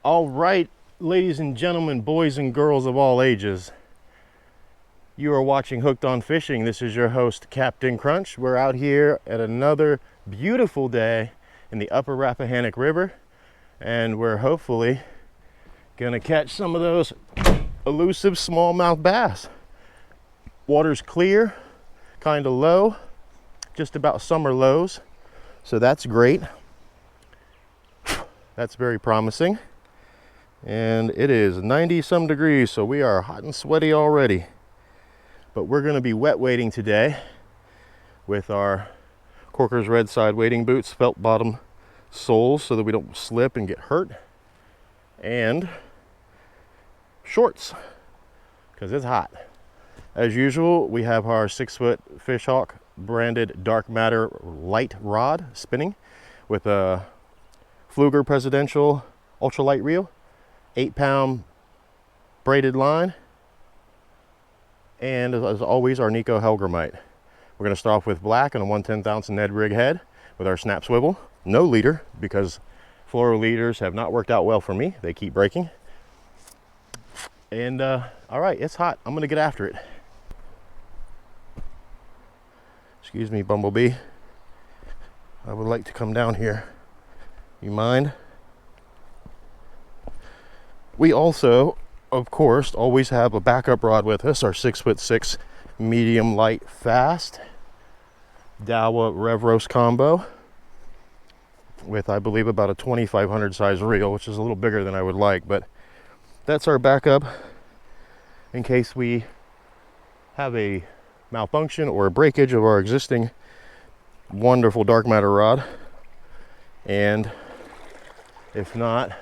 All right, ladies and gentlemen, boys and girls of all ages, you are watching Hooked on Fishing. This is your host, Kaptain Krunch. We're out here at another beautiful day in the upper Rappahannock River, and we're hopefully gonna catch some of those elusive smallmouth bass. Water's clear, kind of low, just about summer lows, so that's great. That's very promising. And it is 90 some degrees, so we are hot and sweaty already. But we're going to be wet wading today with our Korkers Redside wading boots, felt bottom soles so that we don't slip and get hurt, and shorts because it's hot. As usual, we have our 6-foot FishHawk branded dark matter light rod spinning with a Pflueger Presidential Ultralite reel, 8-pound braided line, and as always, our Nikko Hellgrammites. We're going to start off with black and a 1/10 ounce Ned rig head with our snap swivel. No leader because fluoro leaders have not worked out well for me. They keep breaking. And all right, it's hot. I'm going to get after it. Excuse me, Bumblebee. I would like to come down here. You mind? We also, of course, always have a backup rod with us, our 6'6" medium light fast Daiwa Revros combo with, I believe, about a 2500 size reel, which is a little bigger than I would like, but that's our backup in case we have a malfunction or a breakage of our existing wonderful dark matter rod. And if not,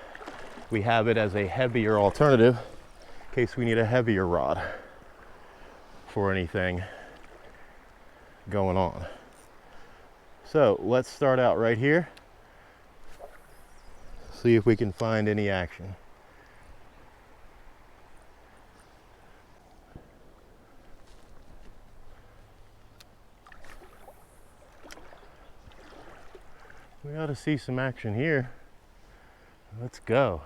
we have it as a heavier alternative in case we need a heavier rod for anything going on. So let's start out right here, see if we can find any action. We ought to see some action here. Let's go.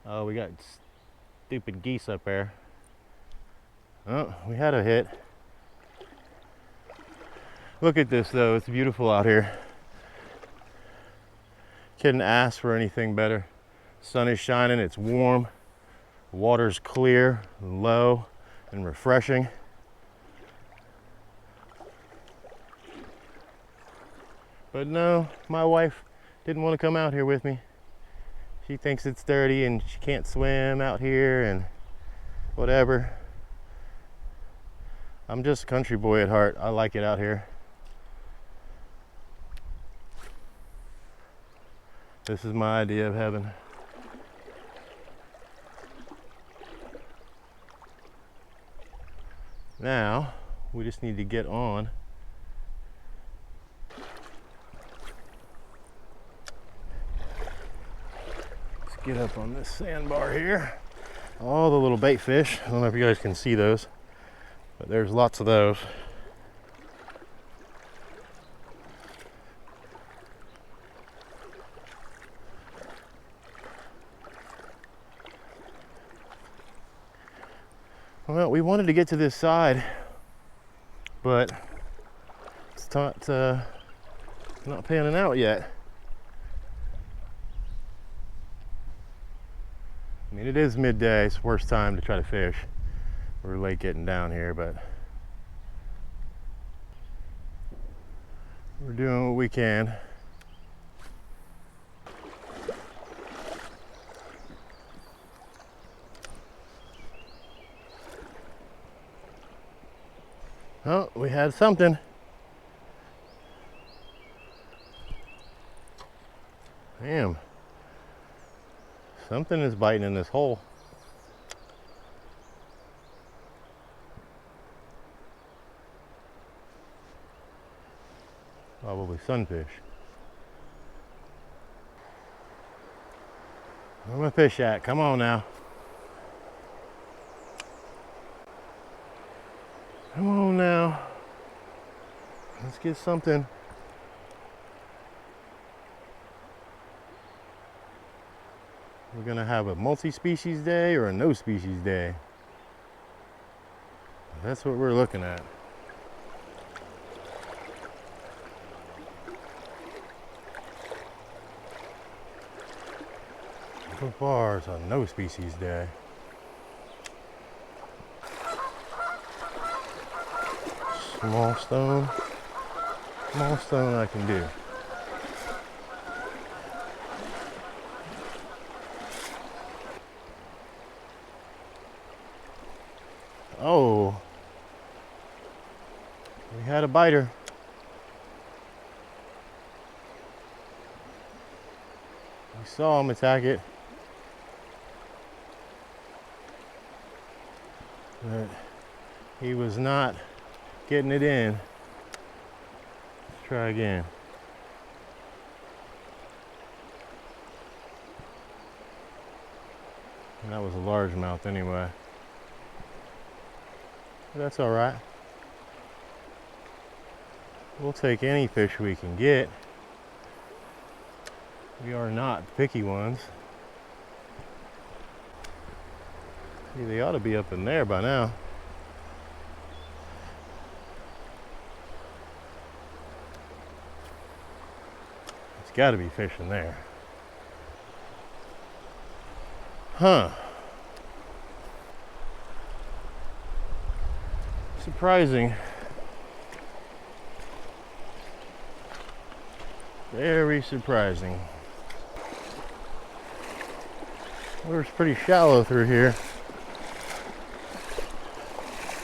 Oh, we got stupid geese up there. Oh, we had a hit. Look at this though, it's beautiful out here. Couldn't ask for anything better. Sun is shining, it's warm. Water's clear, low, and refreshing. But no, my wife didn't want to come out here with me. She thinks it's dirty and she can't swim out here and whatever. I'm just a country boy at heart. I like it out here. This is my idea of heaven. Now, we just need to get on. Get up on this sandbar here. All the little bait fish. I don't know if you guys can see those, but there's lots of those. Well, we wanted to get to this side, but it's not panning out yet. I mean, it is midday, it's the worst time to try to fish. We're late getting down here, but we're doing what we can. Oh, we had something. Damn. Something is biting in this hole. Probably sunfish. Where my fish at? Come on now. Come on now. Let's get something. We're gonna have a multi-species day or a no species day. That's what we're looking at. So far, it's a no species day. Small stone I can do. Oh, we had a biter. We saw him attack it, but he was not getting it in. Let's try again. And that was a largemouth anyway. But that's all right. We'll take any fish we can get. We are not picky ones. See, they ought to be up in there by now. It's got to be fish in there. Huh. Surprising. Very surprising. Water's pretty shallow through here.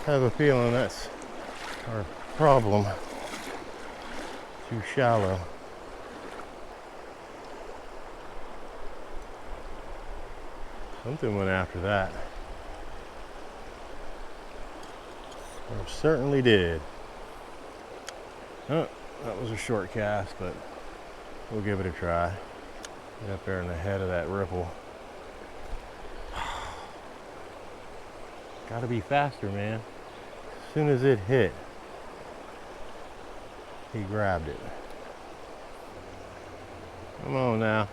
I have a feeling that's our problem. Too shallow. Something went after that. It certainly did. Oh, that was a short cast, but we'll give it a try. Get up there in the head of that ripple. Gotta be faster, man. As soon as it hit, he grabbed it. Come on now.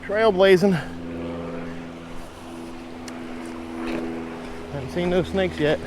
Trailblazing. Haven't seen no snakes yet.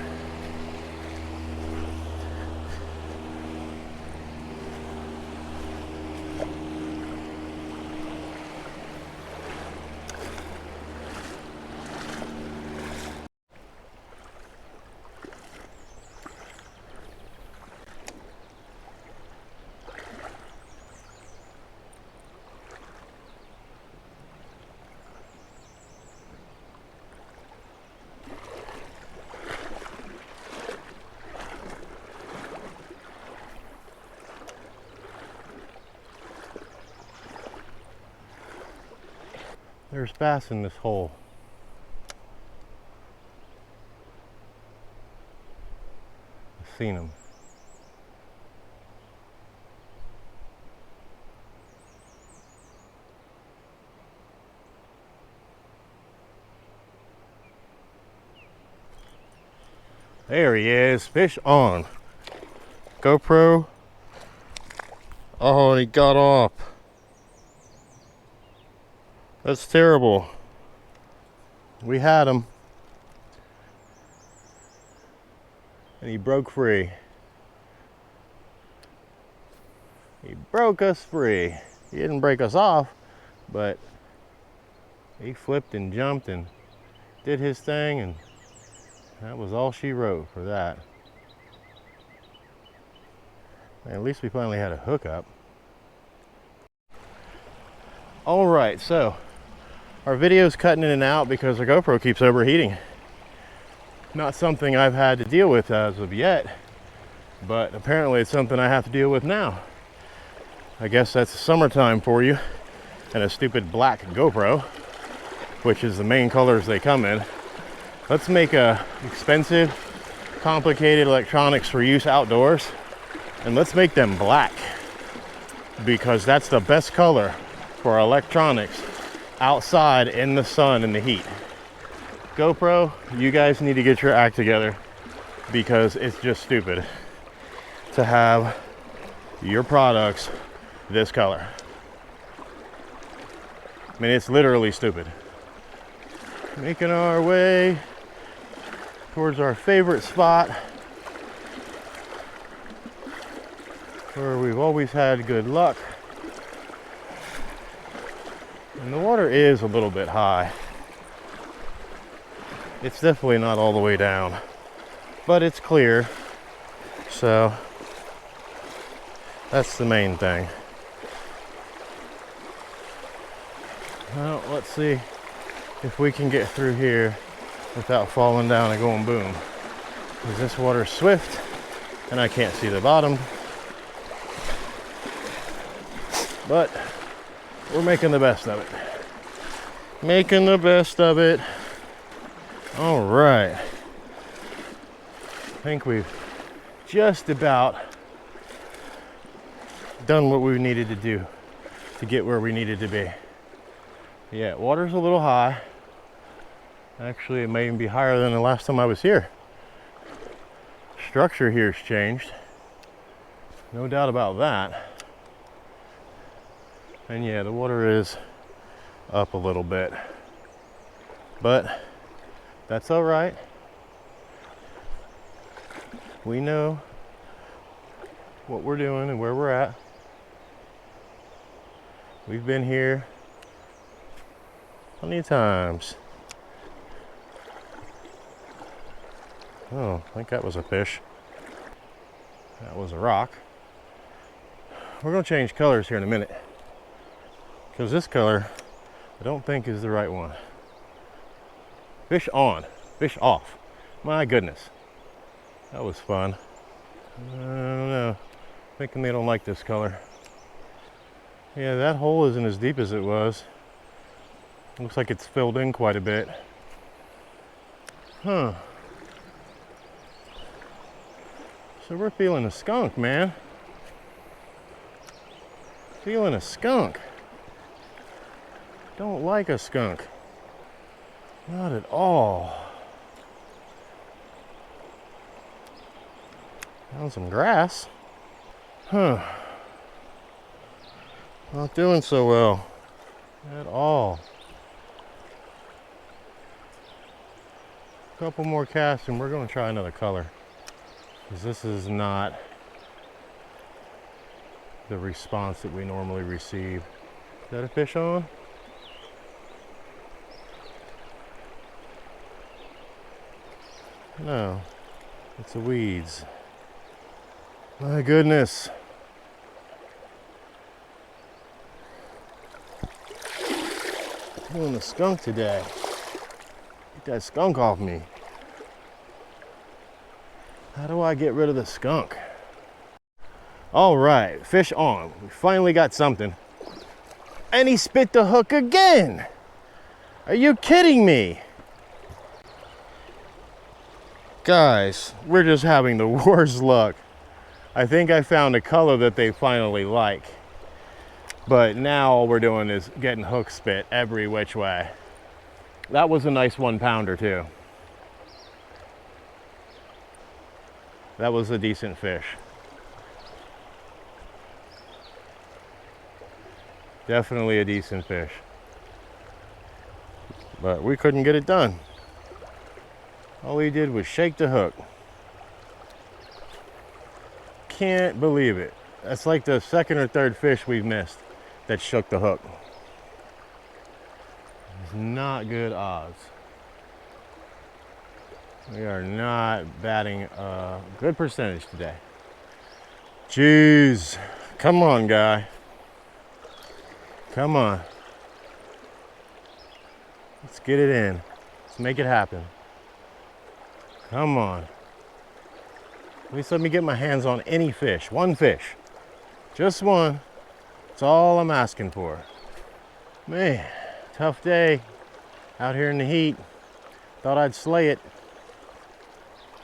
There's bass in this hole. I've seen them. There he is, fish on. GoPro. Oh, and he got off. That's terrible. We had him. And he broke free. He broke us free. He didn't break us off, but he flipped and jumped and did his thing, and that was all she wrote for that. And at least we finally had a hookup. All right, so our video's cutting in and out because our GoPro keeps overheating. Not something I've had to deal with as of yet, but apparently it's something I have to deal with now. I guess that's summertime for you, and a stupid black GoPro, which is the main colors they come in. Let's make a expensive complicated electronics for use outdoors, and let's make them black, because that's the best color for our electronics outside in the sun and the heat. GoPro, you guys need to get your act together, because it's just stupid to have your products this color. I mean, it's literally stupid. Making our way towards our favorite spot where we've always had good luck. And the water is a little bit high. It's definitely not all the way down, but it's clear, so that's the main thing. Well, let's see if we can get through here without falling down and going boom. Because this water's swift and I can't see the bottom. But we're making the best of it. Making the best of it. All right. I think we've just about done what we needed to do to get where we needed to be. Yeah, water's a little high. Actually, it may even be higher than the last time I was here. Structure here's changed. No doubt about that. And yeah, the water is up a little bit. But that's all right. We know what we're doing and where we're at. We've been here plenty of times. Oh, I think that was a fish. That was a rock. We're gonna change colors here in a minute, because this color I don't think is the right one. Fish on, fish off. My goodness, that was fun. I don't know, thinking they don't like this color. Yeah, that hole isn't as deep as it was. Looks like it's filled in quite a bit. Huh. So we're feeling a skunk, man. Feeling a skunk. Don't like a skunk. Not at all. Found some grass. Huh. Not doing so well at all. A couple more casts and we're going to try another color, because this is not the response that we normally receive. Is that a fish on? No, it's the weeds. My goodness. Doing the skunk today. Get that skunk off me. How do I get rid of the skunk? All right, fish on. We finally got something. And he spit the hook again. Are you kidding me? Guys, we're just having the worst luck. I think I found a color that they finally like. But now all we're doing is getting hook spit every which way. That was a nice 1 pounder too. That was a decent fish. Definitely a decent fish. But we couldn't get it done. All he did was shake the hook. Can't believe it. That's like the second or third fish we've missed that shook the hook. It's not good odds. We are not batting a good percentage today. Jeez. Come on, guy. Come on. Let's get it in. Let's make it happen. Come on. At least let me get my hands on any fish. One fish. Just one. That's all I'm asking for. Man, tough day out here in the heat. Thought I'd slay it.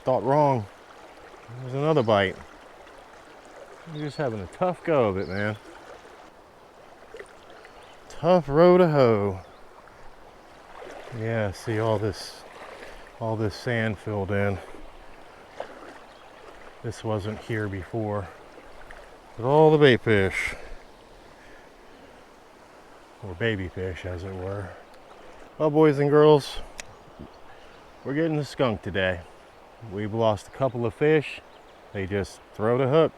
thought wrong. There's another bite. You're just having a tough go of it, man. Tough row to hoe. Yeah, see all this sand filled in. This wasn't here before. But all the bait fish, or baby fish as it were. Well, boys and girls, we're getting the skunk today. We've lost a couple of fish. They just throw the hook.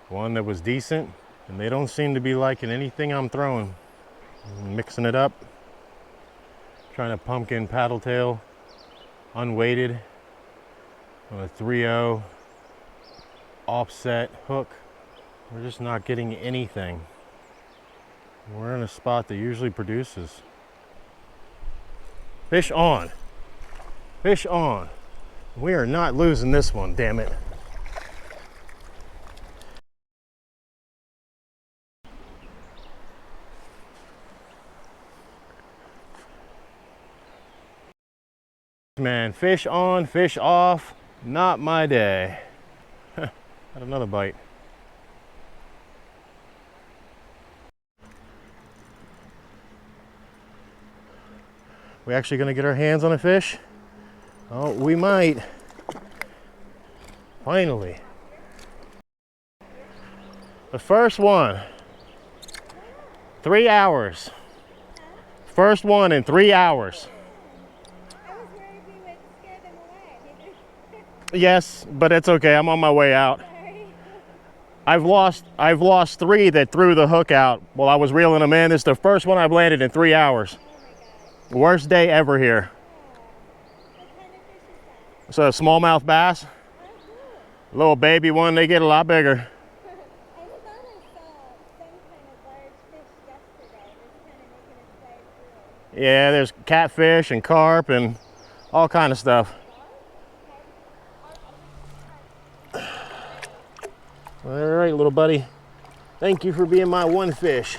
One that was decent, and they don't seem to be liking anything I'm throwing. I'm mixing it up, trying to pumpkin paddle tail, unweighted, on a 3-0 offset hook. We're just not getting anything. We're in a spot that usually produces. Fish on. Fish on. We are not losing this one, damn it. Man, fish on, fish off, not my day. Had another bite. We actually gonna get our hands on a fish? Oh, we might. Finally. The first one. 3 hours. First one in 3 hours. I was worried we would scare them away. Yes, but it's okay. I'm on my way out. Sorry. I've lost 3 that threw the hook out while I was reeling them in. This is the first one I've landed in 3 hours. Oh my gosh. Worst day ever here. What kind of fish is that? So a smallmouth bass, Oh, cool. little baby one, they get a lot bigger. I thought I saw some kind of large fish yesterday. It's kind of making its way through. Yeah, there's catfish and carp and all kind of stuff. All right, little buddy. Thank you for being my one fish.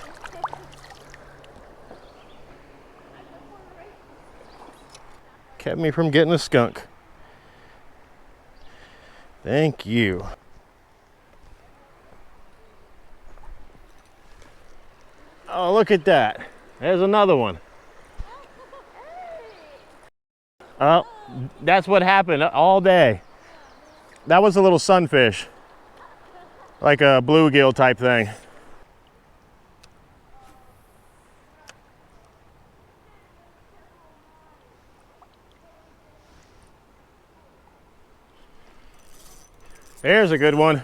Kept me from getting a skunk. Thank you. Oh, look at that. There's another one. Oh, that's what happened all day. That was a little sunfish. Like a bluegill type thing. There's a good one.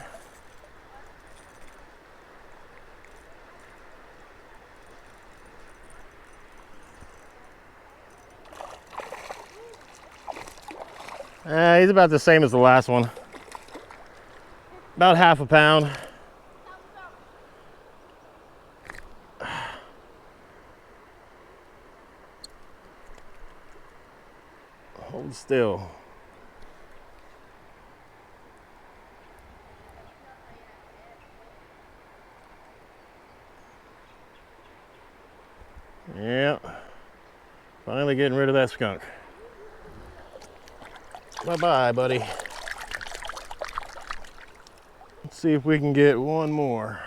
He's about the same as the last one. About half a pound. Hold still. Yeah, finally getting rid of that skunk. Bye-bye, buddy. Let's see if we can get one more.